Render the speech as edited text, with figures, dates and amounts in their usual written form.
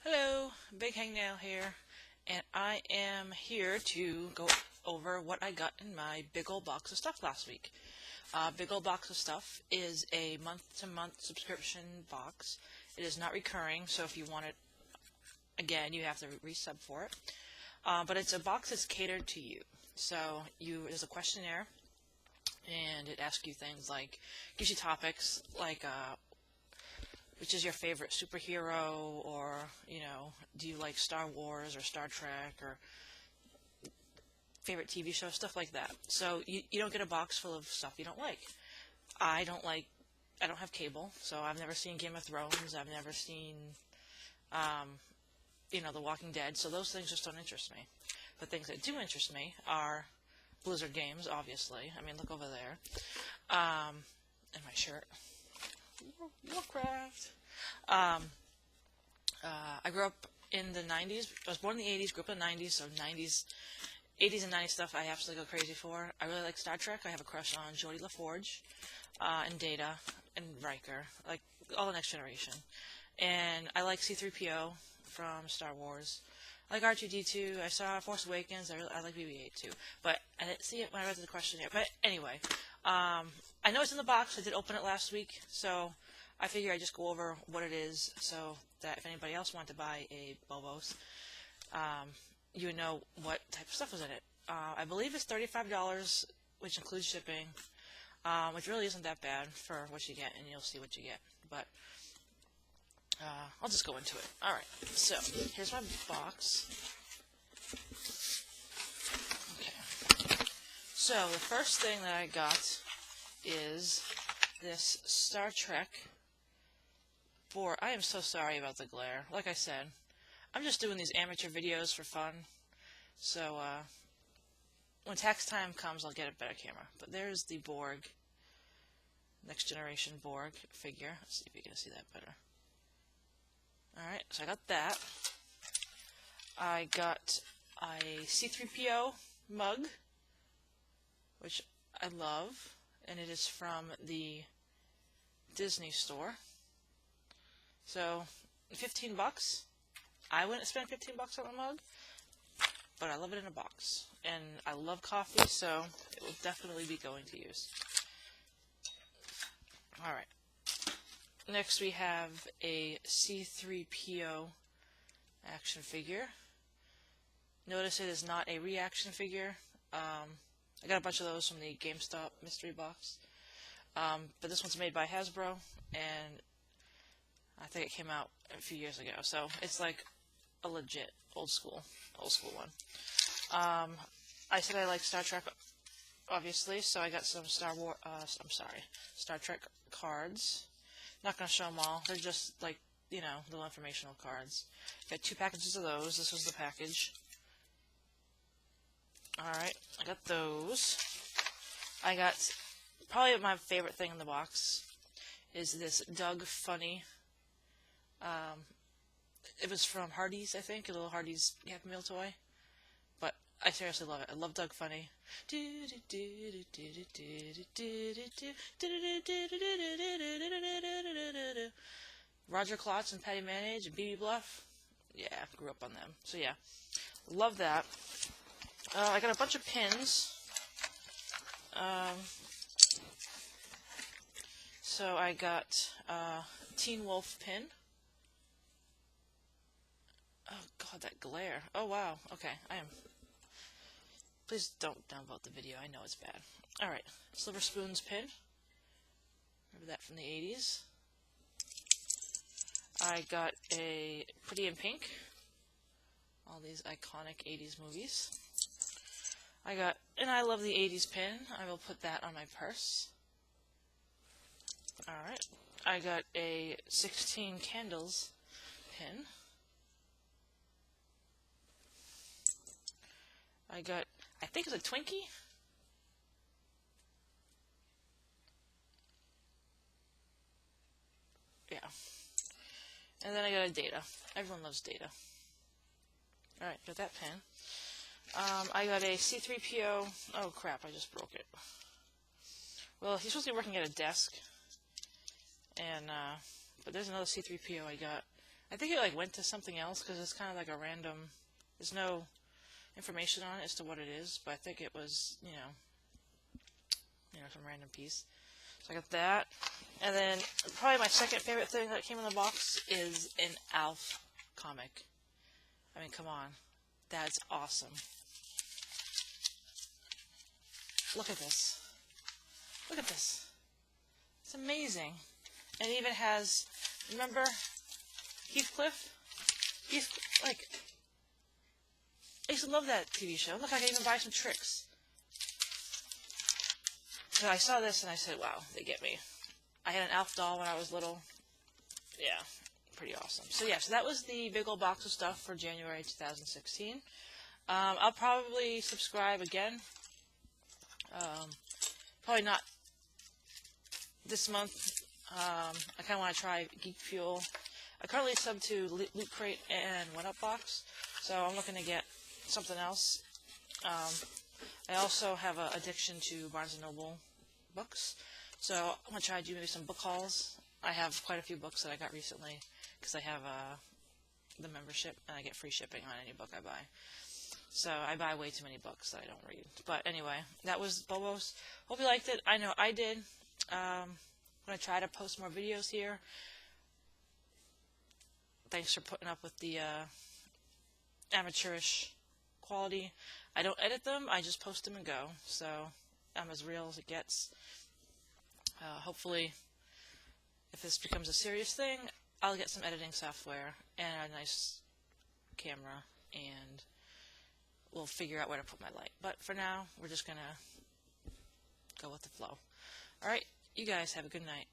Hello, Big Hangnail here, and I am here to go over what I got in my big old box of stuff last week. Big old box of stuff is a month-to-month subscription box. It is not recurring, so if you want it again, you have to resub for it. But it's a box that's catered to you. So there's a questionnaire, and it asks you things like, gives you topics like which is your favorite superhero, or, do you like Star Wars or Star Trek, or favorite TV show, stuff like that. So you don't get a box full of stuff you don't like. I don't have cable, so I've never seen Game of Thrones, I've never seen, The Walking Dead, so those things just don't interest me. The things that do interest me are Blizzard games, obviously. I mean, look over there. And my shirt. Warcraft. I grew up in the 90s. I was born in the 80s, grew up in the 90s, so 80s and 90s stuff I absolutely go crazy for. I really like Star Trek. I have a crush on Geordi LaForge, and Data, and Riker, like all the Next Generation. And I like C-3PO from Star Wars. I like R2-D2. I saw Force Awakens. I like BB-8 too. But I didn't see it when I read the questionnaire. But anyway, I know it's in the box. I did open it last week, so I figure I'd just go over what it is so that if anybody else wanted to buy a Bobos, you would know what type of stuff was in it. I believe it's $35, which includes shipping, which really isn't that bad for what you get, and you'll see what you get. But I'll just go into it. Alright, so here's my box. Okay. So the first thing that I got is this Star Trek board. I am so sorry about the glare. Like I said, I'm just doing these amateur videos for fun. So when tax time comes, I'll get a better camera. But there's the Borg, Next Generation Borg figure. Let's see if you can see that better. Alright, so I got that. I got a C-3PO mug, which I love, and it is from the Disney store. So, $15. I wouldn't spend $15 on a mug, but I love it in a box. And I love coffee, so it will definitely be going to use. Alright. Next we have a C-3PO action figure. Notice it is not a reaction figure. I got a bunch of those from the GameStop mystery box. But this one's made by Hasbro, and I think it came out a few years ago. So it's like a legit old school one. I said I like Star Trek, obviously, so I got some Star Trek cards. Not going to show them all. They're just like, little informational cards. Got 2 packages of those. This was the package. Alright, I got those. I got, probably my favorite thing in the box is this Doug Funny. It was from Hardee's, I think, a little Hardee's Happy Meal toy. But I seriously love it. I love Doug Funny. Roger Klotz and Patty Mayonnaise and BB Bluff. Yeah, grew up on them. So yeah, love that. I got a bunch of pins. So I got Teen Wolf pin. Oh god, that glare. Oh wow. Okay, Please don't downvote the video. I know it's bad. Alright, Silver Spoons pin. Remember that from the 80s. I got a Pretty in Pink. All these iconic 80s movies. And I love the 80s pin. I will put that on my purse. Alright. I got a 16 Candles pin. I got, I think it's a Twinkie. Yeah. And then I got a Data. Everyone loves Data. Alright, got that pin. I got a C-3PO. Oh crap, I just broke it. Well, he's supposed to be working at a desk. And, but there's another C-3PO I got I think it like went to something else because it's kind of like a random. There's no information on it as to what it is, but I think it was, some random piece. So I got that, and then probably my second favorite thing that came in the box is an Alf comic. I mean, come on, that's awesome. Look at this. Look at this. It's amazing. And it even has, remember Heathcliff? I used to love that TV show. Look, I can even buy some tricks. So I saw this and I said, wow, they get me. I had an Alf doll when I was little. Yeah, pretty awesome. So yeah, so that was the big old box of stuff for January 2016. I'll probably subscribe again. Probably not this month. I kind of want to try Geek Fuel. I currently sub to Loot Crate and 1UP Box, so I'm looking to get something else. I also have an addiction to Barnes & Noble books, so I'm going to try to do maybe some book hauls. I have quite a few books that I got recently because I have the membership and I get free shipping on any book I buy. So I buy way too many books that I don't read. But anyway, that was Bobos. Hope you liked it. I know I did. I'm going to try to post more videos here. Thanks for putting up with the amateurish quality. I don't edit them. I just post them and go. So I'm as real as it gets. Hopefully, if this becomes a serious thing, I'll get some editing software and a nice camera, and we'll figure out where to put my light. But for now, we're just going to go with the flow. Alright, you guys have a good night.